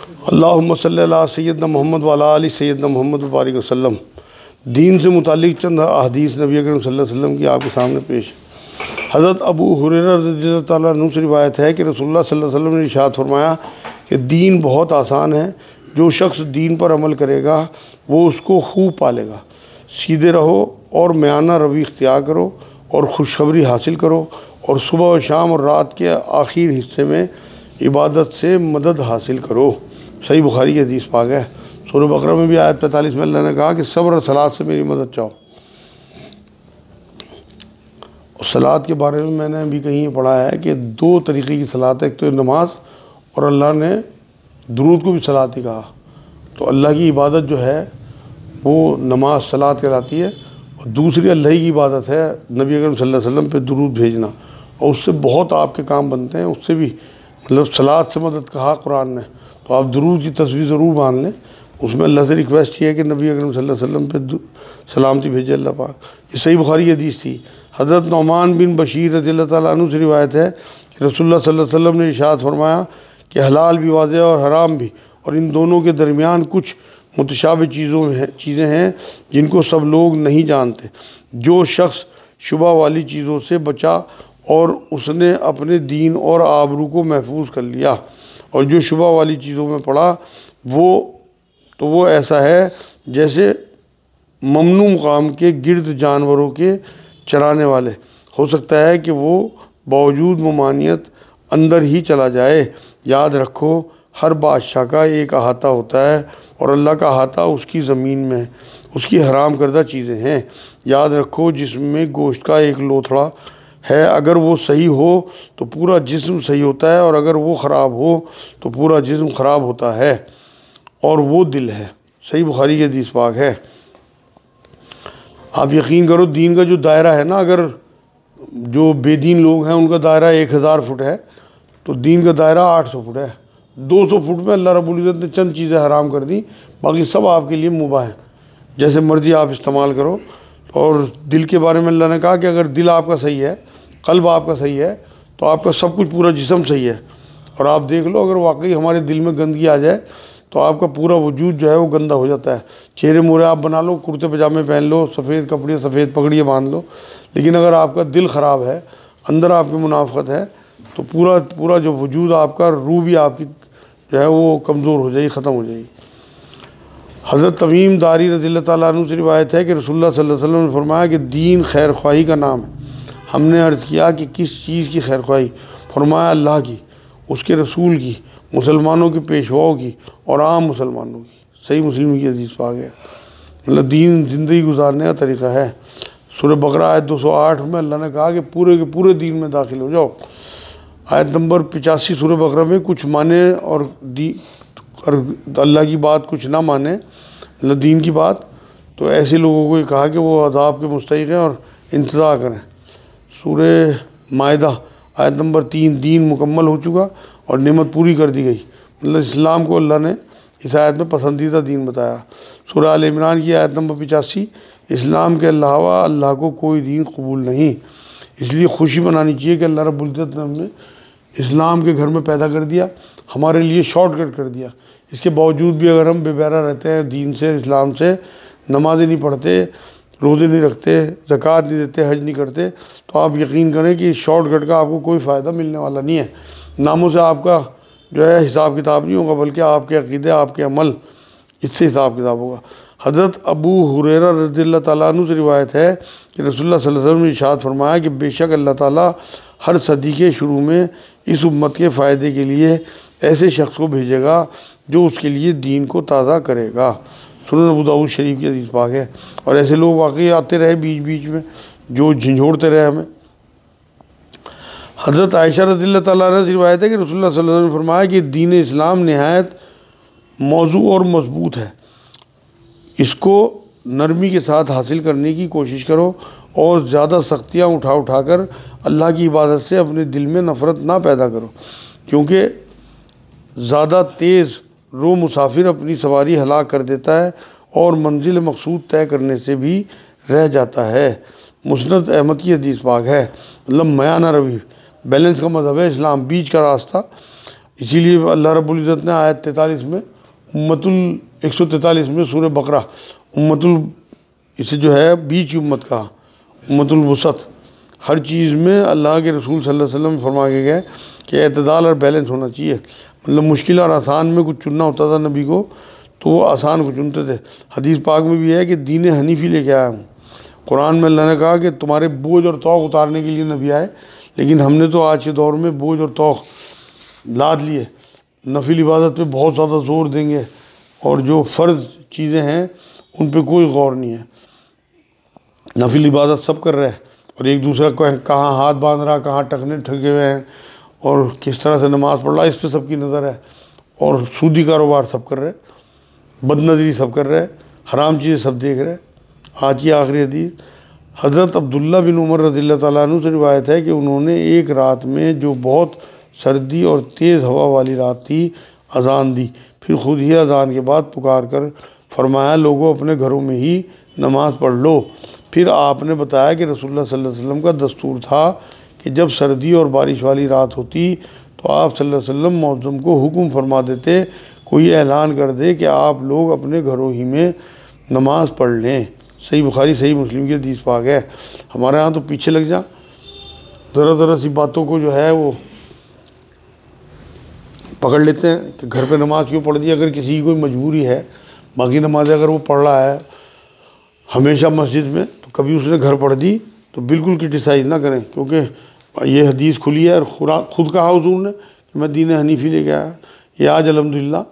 اللہم صلی اللہ سیدنا محمد وعلی آل سیدنا محمد وبارک وسلم۔ دین سے متعلق چند احادیث نبی اکرم صلی اللہ علیہ وسلم کی آپ کے سامنے پیش۔ حضرت ابو ہریرہ رضی اللہ تعالیٰ عنہ سے روایت ہے کہ رسول اللہ صلی اللہ علیہ وسلم نے ارشاد فرمایا کہ دین بہت آسان ہے، جو شخص دین پر عمل کرے گا وہ اس کو خوب پالے گا۔ سیدھے رہو اور میانہ روی اختیار کرو اور خوشخبری حاصل کرو، اور صبح و شام اور رات کے آخر حصے میں عبادت سے مدد حاصل کرو۔ صحیح بخاری کی حدیث پاک ہے۔ سورہ بقرہ میں بھی آیت 45 میں اللہ نے کہا کہ صبر اور صلاۃ سے میری مدد چاہو۔ صلاۃ کے بارے میں نے بھی کہیں پڑھا ہے کہ دو طریقے کی صلاۃ ہے، ایک تو نماز، اور اللہ نے درود کو بھی صلاۃ ہی کہا۔ تو اللہ کی عبادت جو ہے وہ نماز صلاۃ کہلاتی ہے، اور دوسری اللہ کی عبادت ہے نبی اکرم صلی اللہ علیہ وسلم پہ درود بھیجنا، اور اس سے بہت آپ کے کام بنتے ہیں۔ اس سے بھی صلاۃ سے مدد کہا قرآن نے، تو آپ درود کی تصویر ضرور مان لیں۔ اس میں اللہ سے ریکویسٹ ہے کہ نبی اکرم صلی اللہ علیہ وسلم پہ سلامتی بھیجے اللہ پاک۔ یہ صحیح بخاری کی حدیث تھی۔ حضرت نعمان بن بشیر رضی اللہ تعالیٰ عنہ سے روایت ہے کہ رسول اللہ صلی اللہ علیہ وسلم نے ارشاد فرمایا کہ حلال بھی واضح اور حرام بھی، اور ان دونوں کے درمیان کچھ متشابہ چیزیں ہیں جن کو سب لوگ نہیں جانتے۔ جو شخص شبہ والی چیزوں سے بچا اور اس نے اپنے دین اور آبرو کو محفوظ کر لیا، اور جو شبہ والی چیزوں میں پڑا وہ ایسا ہے جیسے ممنوع مقام کے گرد جانوروں کے چرانے والے۔ ہو سکتا ہے کہ وہ باوجود ممانعت اندر ہی چلا جائے۔ یاد رکھو ہر بادشاہ کا ایک احاطہ ہوتا ہے، اور اللہ کا احاطہ اس کی زمین میں اس کی حرام کردہ چیزیں ہیں۔ یاد رکھو جسم میں گوشت کا ایک لوتھڑا ہے، اگر وہ صحیح ہو تو پورا جسم صحیح ہوتا ہے، اور اگر وہ خراب ہو تو پورا جسم خراب ہوتا ہے، اور وہ دل ہے۔ صحیح بخاری کی حدیث پاک ہے۔ آپ یقین کرو دین کا جو دائرہ ہے نا، اگر جو بے دین لوگ ہیں ان کا دائرہ 1000 فٹ ہے، تو دین کا دائرہ 800 فٹ ہے۔ 200 فٹ میں اللہ رب العزت نے چند چیزیں حرام کر دیں، باقی سب آپ کے لیے مباح ہیں، جیسے مرضی آپ استعمال کرو۔ اور دل کے بارے میں اللہ نے کہا کہ اگر دل آپ کا صحیح ہے، قلب آپ کا صحیح ہے، تو آپ کا سب کچھ پورا جسم صحیح ہے۔ اور آپ دیکھ لو اگر واقعی ہمارے دل میں گندگی آ جائے تو آپ کا پورا وجود جو ہے وہ گندہ ہو جاتا ہے۔ چہرے مورے آپ بنا لو، کرتے پجامے پہن لو، سفید کپڑے سفید پگڑیاں باندھ لو، لیکن اگر آپ کا دل خراب ہے، اندر آپ کی منافقت ہے، تو پورا جو وجود آپ کا، روح بھی آپ کی جو ہے وہ کمزور ہو جائے گی، ختم ہو جائے گی۔ حضرت تمیم داری رضی اللہ تعالیٰ عنہ سے روایت ہے کہ رسول اللہ صلی اللہ علیہ وسلم نے فرمایا کہ دین خیر خواہی کا نام ہے۔ ہم نے عرض کیا کہ کس چیز کی خیر خواہی؟ فرمایا اللہ کی، اس کے رسول کی، مسلمانوں کے پیشواؤں کی، اور عام مسلمانوں کی۔ صحیح مسلم کی حدیث پاک ہے۔ مطلب دین زندگی گزارنے کا طریقہ ہے۔ سورہ بقرہ آیت 208 میں اللہ نے کہا کہ پورے کے پورے دین میں داخل ہو جاؤ۔ آیت نمبر 85 سورہ بقرہ میں کچھ مانے اور اللہ کی بات کچھ نہ مانے، مطلب دین کی بات، تو ایسے لوگوں کو یہ کہا کہ وہ عذاب کے مستحق ہیں اور انتظار کریں۔ سورہ مائدہ آیت نمبر 3، دین مکمل ہو چکا اور نعمت پوری کر دی گئی۔ مطلب اسلام کو اللہ نے اس آیت میں پسندیدہ دین بتایا۔ سورہ آل عمران کی آیت نمبر 85، اسلام کے علاوہ اللہ کو کوئی دین قبول نہیں۔ اس لیے خوشی منانی چاہیے کہ اللہ رب العزت نے ہمیں اسلام کے گھر میں پیدا کر دیا، ہمارے لیے شارٹ کٹ کر دیا۔ اس کے باوجود بھی اگر ہم بے بہرا رہتے ہیں دین سے، اسلام سے، نمازیں نہیں پڑھتے، روزے نہیں رکھتے، زکوٰۃ نہیں دیتے، حج نہیں کرتے، تو آپ یقین کریں کہ اس شارٹ کٹ کا آپ کو کوئی فائدہ ملنے والا نہیں ہے۔ ناموں سے آپ کا جو ہے حساب کتاب نہیں ہوگا، بلکہ آپ کے عقیدے، آپ کے عمل، اس سے حساب کتاب ہوگا۔ حضرت ابو ہریرہ رضی اللہ تعالیٰ عنہ سے روایت ہے کہ رسول اللہ صلی اللہ علیہ وسلم نے ارشاد فرمایا کہ بے شک اللہ تعالیٰ ہر صدی کے شروع میں اس امت کے فائدے کے لیے ایسے شخص کو بھیجے گا جو اس کے لیے دین کو تازہ کرے گا۔ سنن ابو داؤد شریف کی حدیث پاک ہے۔ اور ایسے لوگ واقعی آتے رہے بیچ بیچ میں جو جھنجھوڑتے رہے ہمیں۔ حضرت عائشہ رضی اللہ تعالیٰ عنہ سے روایت ہے کہ رسول اللہ صلی اللہ علیہ وسلم نے فرمایا کہ دین اسلام نہایت موضوع اور مضبوط ہے، اس کو نرمی کے ساتھ حاصل کرنے کی کوشش کرو، اور زیادہ سختیاں اٹھا کر اللہ کی عبادت سے اپنے دل میں نفرت نہ پیدا کرو، کیونکہ زیادہ تیز رو مسافر اپنی سواری ہلاک کر دیتا ہے اور منزل مقصود طے کرنے سے بھی رہ جاتا ہے۔ مسند احمد کی حدیث پاک ہے۔ مطلب میانہ روی، بیلنس کا مذہب ہے اسلام، بیچ کا راستہ۔ اسی لیے اللہ رب العزت نے آیت 43 میں 143 میں سورہ بقرہ اسے جو ہے بیچ امت کا امت الوسط، ہر چیز میں اللہ کے رسول صلی اللہ علیہ وسلم فرما کے گئے کہ اعتدال اور بیلنس ہونا چاہیے. مطلب مشکل اور آسان میں کچھ چننا ہوتا تھا نبی کو تو وہ آسان کو چنتے تھے. حدیث پاک میں بھی ہے کہ دین حنیفی لے کے آیا ہوں. قرآن میں اللہ نے کہا کہ تمہارے بوجھ اور توق اتارنے کے لیے نبی آئے، لیکن ہم نے تو آج کے دور میں بوجھ اور توق لاد لیے. نفل عبادت پہ بہت زیادہ زور دیں گے اور جو فرض چیزیں ہیں ان پہ کوئی غور نہیں ہے. نفل عبادت سب کر رہے ہیں اور ایک دوسرا کو کہاں ہاتھ باندھ رہا، کہاں ٹکنے ٹھگے ہوئے ہیں اور کس طرح سے نماز پڑھ رہا، اس پہ سب کی نظر ہے. اور سودی کاروبار سب کر رہے، بد نظری سب کر رہے، حرام چیزیں سب دیکھ رہے. آج کی آخری حدیث حضرت عبداللہ بن عمر رضی اللہ تعالیٰ عنہ سے روایت ہے کہ انہوں نے ایک رات میں جو بہت سردی اور تیز ہوا والی رات تھی اذان دی، پھر خود ہی اذان کے بعد پکار کر فرمایا لوگوں اپنے گھروں میں ہی نماز پڑھ لو. پھر آپ نے بتایا کہ رسول اللہ صلی اللہ علیہ وسلم کا دستور تھا کہ جب سردی اور بارش والی رات ہوتی تو آپ صلی اللہ علیہ وسلم مؤذن کو حکم فرما دیتے کوئی اعلان کر دے کہ آپ لوگ اپنے گھروں ہی میں نماز پڑھ لیں. صحیح بخاری صحیح مسلم کی حدیث پاک ہے. ہمارے ہاں تو پیچھے لگ جا، ذرا سی باتوں کو جو ہے وہ پکڑ لیتے ہیں کہ گھر پہ نماز کیوں پڑھ دی. اگر کسی کی کوئی مجبوری ہے، باقی نمازیں اگر وہ پڑھ رہا ہے ہمیشہ مسجد میں، تو کبھی اس نے گھر پڑھ دی تو بالکل کرٹیسائز نہ کریں، کیونکہ یہ حدیث کھلی ہے اور خود کہا حضور نے کہ میں دین حنیفی لے کے آیا. یہ آج الحمدللہ